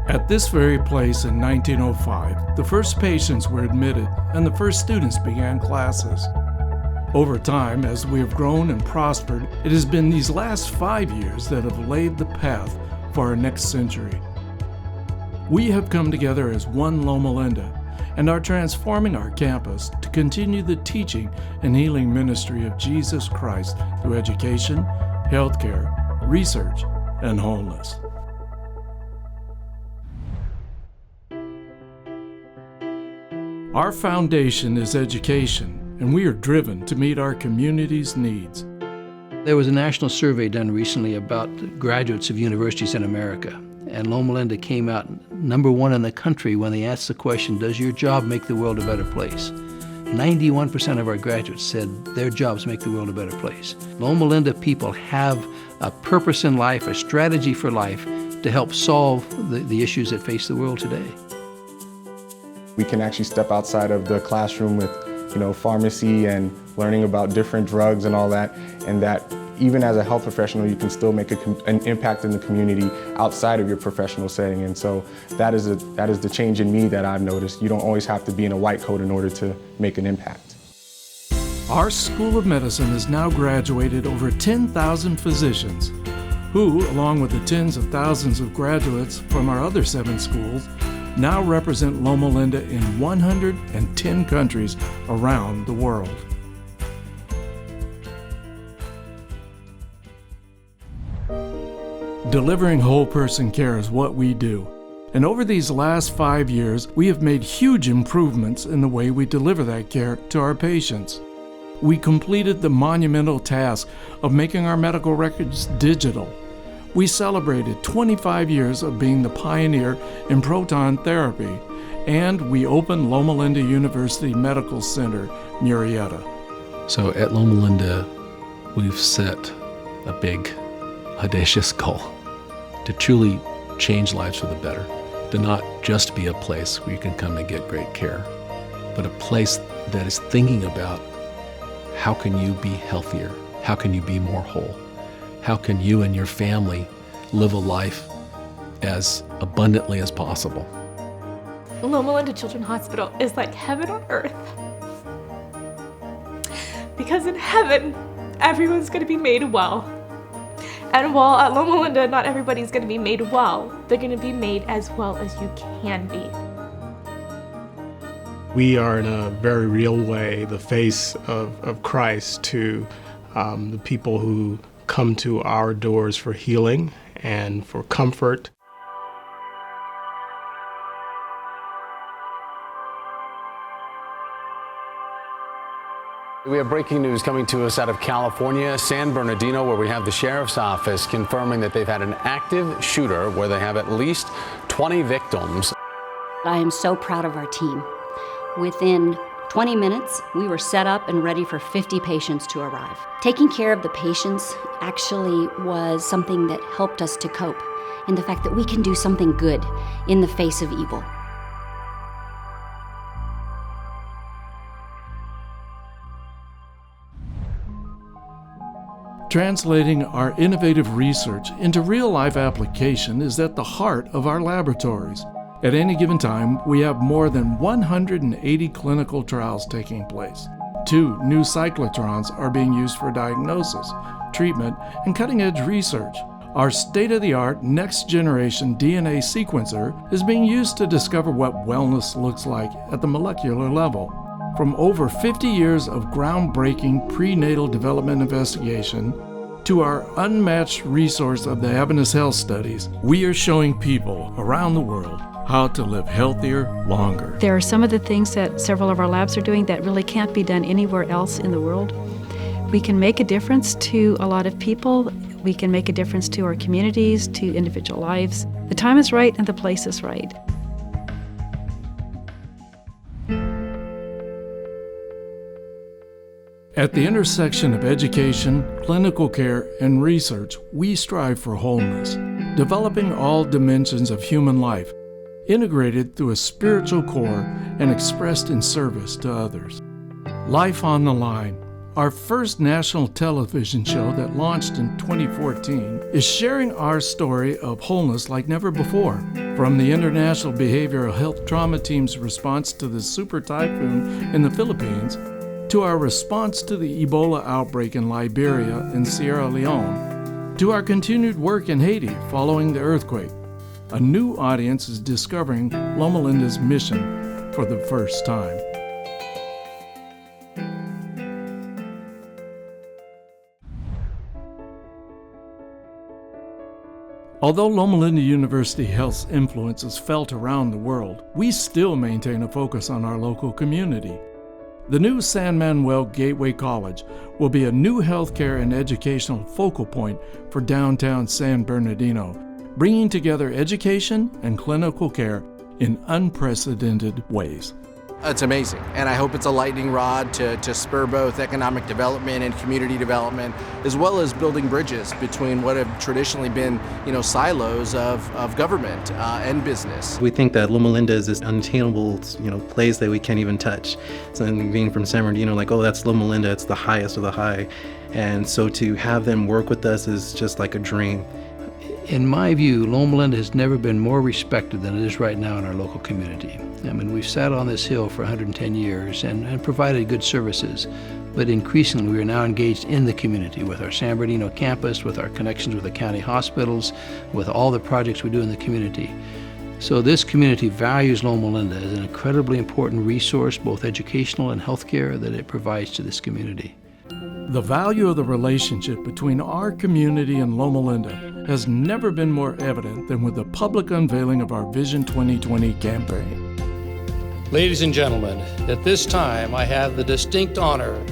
At this very place in 1905, the first patients were admitted and the first students began classes. Over time, as we have grown and prospered, it has been these last 5 years that have laid the path for our next century. We have come together as one Loma Linda and are transforming our campus to continue the teaching and healing ministry of Jesus Christ through education, healthcare, research, and wholeness. Our foundation is education, and we are driven to meet our community's needs. There was a national survey done recently about graduates of universities in America, and Loma Linda came out number one in the country when they asked the question, does your job make the world a better place? 91% of our graduates said their jobs make the world a better place. Loma Linda people have a purpose in life, a strategy for life to help solve the issues that face the world today. We can actually step outside of the classroom with, pharmacy and learning about different drugs and all that, and that even as a health professional, you can still make an impact in the community outside of your professional setting. And so that is the change in me that I've noticed. You don't always have to be in a white coat in order to make an impact. Our School of Medicine has now graduated over 10,000 physicians who, along with the tens of thousands of graduates from our other 7 schools, now represent Loma Linda in 110 countries around the world. Delivering whole person care is what we do. And over these last 5 years, we have made huge improvements in the way we deliver that care to our patients. We completed the monumental task of making our medical records digital. We celebrated 25 years of being the pioneer in proton therapy, and we opened Loma Linda University Medical Center, Murrieta. So at Loma Linda, we've set a big, audacious goal to truly change lives for the better, to not just be a place where you can come and get great care, but a place that is thinking about how can you be healthier, how can you be more whole, how can you and your family live a life as abundantly as possible. Loma Linda Children's Hospital is like heaven on earth. Because in heaven, everyone's going to be made well. And while at Loma Linda, not everybody's going to be made well, they're going to be made as well as you can be. We are in a very real way the face of Christ to the people who come to our doors for healing and for comfort. We have breaking news coming to us out of California, San Bernardino, where we have the sheriff's office confirming that they've had an active shooter where they have at least 20 victims. I am so proud of our team. Within 20 minutes, we were set up and ready for 50 patients to arrive. Taking care of the patients actually was something that helped us to cope, in the fact that we can do something good in the face of evil. Translating our innovative research into real-life application is at the heart of our laboratories. At any given time, we have more than 180 clinical trials taking place. 2 new cyclotrons are being used for diagnosis, treatment, and cutting-edge research. Our state-of-the-art next-generation DNA sequencer is being used to discover what wellness looks like at the molecular level. From over 50 years of groundbreaking prenatal development investigation to our unmatched resource of the Adventist Health Studies, we are showing people around the world how to live healthier longer. There are some of the things that several of our labs are doing that really can't be done anywhere else in the world. We can make a difference to a lot of people. We can make a difference to our communities, to individual lives. The time is right and the place is right. At the intersection of education, clinical care, and research, we strive for wholeness, developing all dimensions of human life, integrated through a spiritual core and expressed in service to others. Life on the line, Our first national television show that launched in 2014 is sharing our story of wholeness like never before. From the International Behavioral Health Trauma Team's response to the super typhoon in the Philippines, to our response to the Ebola outbreak in Liberia and Sierra Leone, to our continued work in Haiti following the earthquake, a new audience is discovering Loma Linda's mission for the first time. Although Loma Linda University Health's influence is felt around the world, we still maintain a focus on our local community. The new San Manuel Gateway College will be a new healthcare and educational focal point for downtown San Bernardino, bringing together education and clinical care in unprecedented ways. It's amazing, and I hope it's a lightning rod to spur both economic development and community development, as well as building bridges between what have traditionally been, silos of government and business. We think that Loma Linda is this unattainable, place that we can't even touch. So being from San Bernardino, that's Loma Linda, it's the highest of the high. And so to have them work with us is just like a dream. In my view, Loma Linda has never been more respected than it is right now in our local community. We've sat on this hill for 110 years and provided good services, but increasingly we are now engaged in the community with our San Bernardino campus, with our connections with the county hospitals, with all the projects we do in the community. So this community values Loma Linda as an incredibly important resource, both educational and healthcare, that it provides to this community. The value of the relationship between our community and Loma Linda has never been more evident than with the public unveiling of our Vision 2020 campaign. Ladies and gentlemen, at this time I have the distinct honor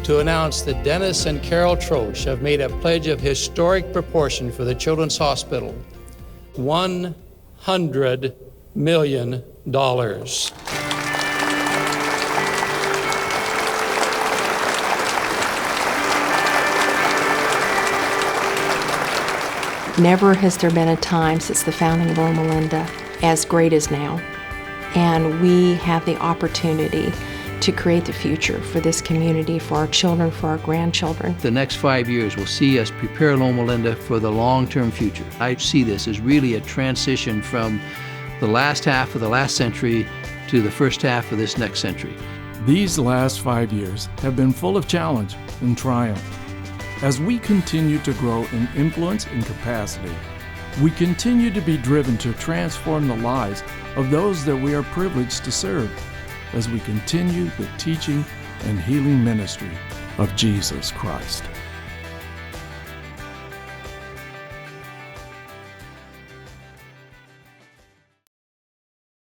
to announce that Dennis and Carol Troche have made a pledge of historic proportion for the Children's Hospital, $100 million. Never has there been a time since the founding of Loma Linda as great as now. And we have the opportunity to create the future for this community, for our children, for our grandchildren. The next 5 years will see us prepare Loma Linda for the long-term future. I see this as really a transition from the last half of the last century to the first half of this next century. These last 5 years have been full of challenge and triumph. As we continue to grow in influence and capacity, we continue to be driven to transform the lives of those that we are privileged to serve as we continue the teaching and healing ministry of Jesus Christ.